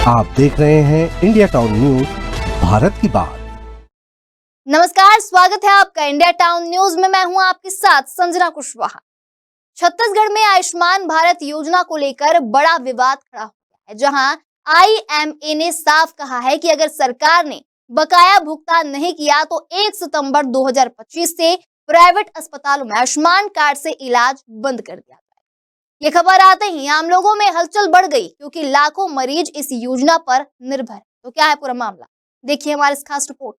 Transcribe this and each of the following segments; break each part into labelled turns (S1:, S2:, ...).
S1: आप देख रहे हैं इंडिया टाउन न्यूज, भारत की बात।
S2: नमस्कार, स्वागत है आपका इंडिया टाउन न्यूज में। मैं हूं आपके साथ संजना कुशवाहा। छत्तीसगढ़ में आयुष्मान भारत योजना को लेकर बड़ा विवाद खड़ा हो गया है, जहां आईएमए ने साफ कहा है कि अगर सरकार ने बकाया भुगतान नहीं किया तो 1 सितंबर 2025 से प्राइवेट अस्पतालों में आयुष्मान कार्ड से इलाज बंद कर दिया। ये खबर आते ही आम लोगों में हलचल बढ़ गई, क्योंकि लाखों मरीज इस योजना पर निर्भर है। तो क्या है पूरा मामला, देखिए हमारी इस खास रिपोर्ट।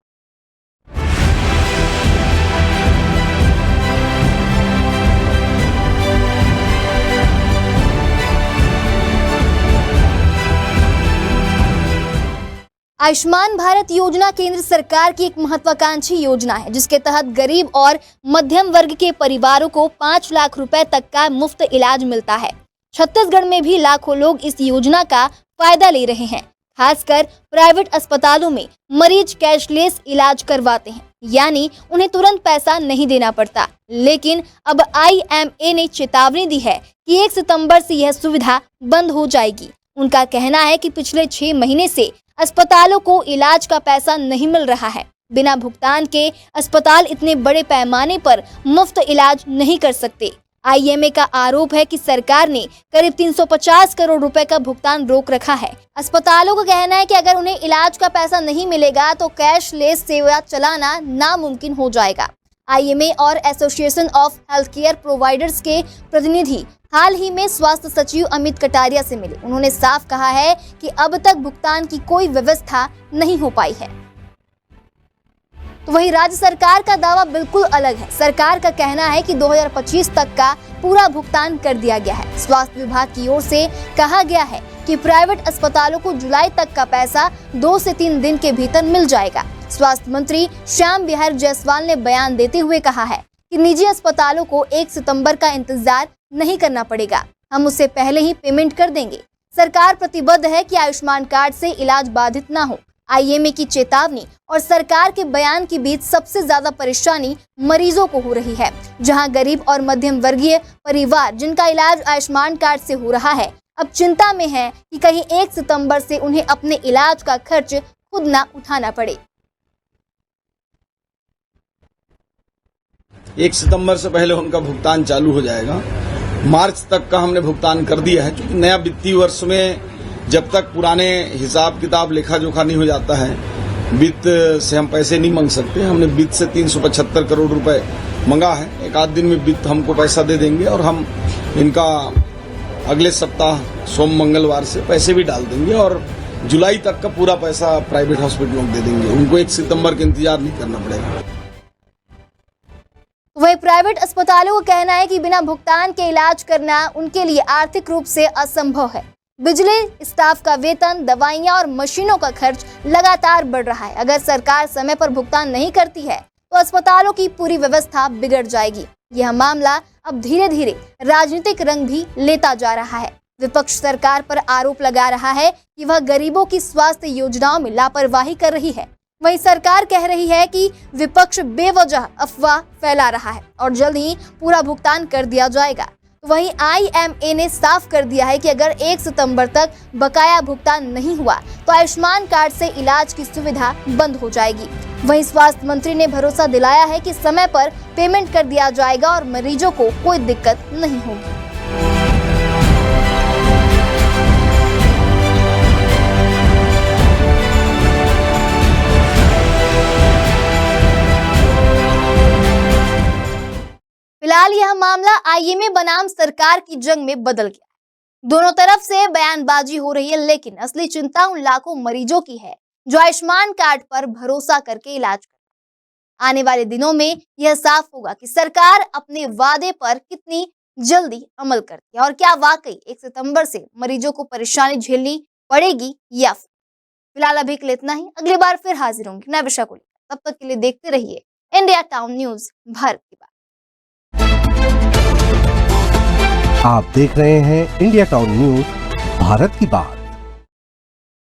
S2: आयुष्मान भारत योजना केंद्र सरकार की एक महत्वाकांक्षी योजना है, जिसके तहत गरीब और मध्यम वर्ग के परिवारों को 5 लाख रुपए तक का मुफ्त इलाज मिलता है। छत्तीसगढ़ में भी लाखों लोग इस योजना का फायदा ले रहे हैं। खासकर प्राइवेट अस्पतालों में मरीज कैशलेस इलाज करवाते हैं, यानी उन्हें तुरंत पैसा नहीं देना पड़ता। लेकिन अब आईएमए ने चेतावनी दी है कि 1 सितंबर से यह सुविधा बंद हो जाएगी। उनका कहना है कि पिछले 6 महीने से अस्पतालों को इलाज का पैसा नहीं मिल रहा है। बिना भुगतान के अस्पताल इतने बड़े पैमाने पर मुफ्त इलाज नहीं कर सकते। आईएमए का आरोप है कि सरकार ने करीब 350 करोड़ रुपए का भुगतान रोक रखा है। अस्पतालों का कहना है कि अगर उन्हें इलाज का पैसा नहीं मिलेगा तो कैशलेस सेवा चलाना नामुमकिन हो जाएगा। आईएमए और association of health care providers के प्रतिनिधि हाल ही में स्वास्थ्य सचिव अमित कटारिया से मिले। उन्होंने साफ कहा है कि अब तक भुगतान की कोई व्यवस्था नहीं हो पाई है। तो वहीं राज्य सरकार का दावा बिल्कुल अलग है। सरकार का कहना है कि 2025 तक का पूरा भुगतान कर दिया गया है। स्वास्थ्य विभाग की ओर से कहा गया है कि प्राइवेट अस्पतालों को जुलाई तक का पैसा 2 से 3 दिन के भीतर मिल जाएगा। स्वास्थ्य मंत्री श्याम बिहार जायसवाल ने बयान देते हुए कहा है कि निजी अस्पतालों को 1 सितंबर का इंतजार नहीं करना पड़ेगा, हम उससे पहले ही पेमेंट कर देंगे। सरकार प्रतिबद्ध है कि आयुष्मान कार्ड से इलाज बाधित ना हो। आईएमए की चेतावनी और सरकार के बयान के बीच सबसे ज्यादा परेशानी मरीजों को हो रही है, जहां गरीब और मध्यम वर्गीय परिवार जिनका इलाज आयुष्मान कार्ड से हो रहा है, अब चिंता में है कि कहीं 1 सितंबर से उन्हें अपने इलाज का खर्च खुद ना उठाना पड़े।
S3: 1 सितंबर से पहले उनका भुगतान चालू हो जाएगा। मार्च तक का हमने भुगतान कर दिया है, क्योंकि नया वित्तीय वर्ष में जब तक पुराने हिसाब किताब लेखा जोखा नहीं हो जाता है, वित्त से हम पैसे नहीं मांग सकते। हमने वित्त से 375 करोड़ रुपए मंगा है। एक आध दिन में वित्त हमको पैसा दे देंगे और हम इनका अगले सप्ताह सोम मंगलवार से पैसे भी डाल देंगे और जुलाई तक का पूरा पैसा प्राइवेट हॉस्पिटलों को दे देंगे। उनको 1 सितंबर का इंतजार नहीं करना पड़ेगा।
S2: वही प्राइवेट अस्पतालों का कहना है कि बिना भुगतान के इलाज करना उनके लिए आर्थिक रूप से असंभव है। बिजली, स्टाफ का वेतन, दवाइयां और मशीनों का खर्च लगातार बढ़ रहा है। अगर सरकार समय पर भुगतान नहीं करती है तो अस्पतालों की पूरी व्यवस्था बिगड़ जाएगी। यह मामला अब धीरे धीरे राजनीतिक रंग भी लेता जा रहा है। विपक्ष सरकार पर आरोप लगा रहा है कि वह गरीबों की स्वास्थ्य योजनाओं में लापरवाही कर रही है। वहीं सरकार कह रही है कि विपक्ष बेवजह अफवाह फैला रहा है और जल्द ही पूरा भुगतान कर दिया जाएगा। वहीं आईएमए ने साफ कर दिया है कि अगर 1 सितंबर तक बकाया भुगतान नहीं हुआ तो आयुष्मान कार्ड से इलाज की सुविधा बंद हो जाएगी। वहीं स्वास्थ्य मंत्री ने भरोसा दिलाया है कि समय पर पेमेंट कर दिया जाएगा और मरीजों को कोई दिक्कत नहीं होगी। फिलहाल यह मामला आईएमए बनाम सरकार की जंग में बदल गया है। दोनों तरफ से बयानबाजी हो रही है, लेकिन असली चिंता उन लाखों मरीजों की है जो आयुष्मान कार्ड पर भरोसा करके इलाज करते हैं। आने वाले दिनों में यह साफ होगा कि सरकार अपने वादे पर कितनी जल्दी अमल करती है और क्या वाकई 1 सितंबर से मरीजों को परेशानी झेलनी पड़ेगी या फिलहाल अभी के लिए इतना ही। अगली बार फिर हाजिर होंगे नए विषय को लेकर। तब तक के लिए देखते रहिए इंडिया टाउन न्यूज, भारत की बात।
S1: आप देख रहे हैं इंडिया टाउन न्यूज, भारत की बात।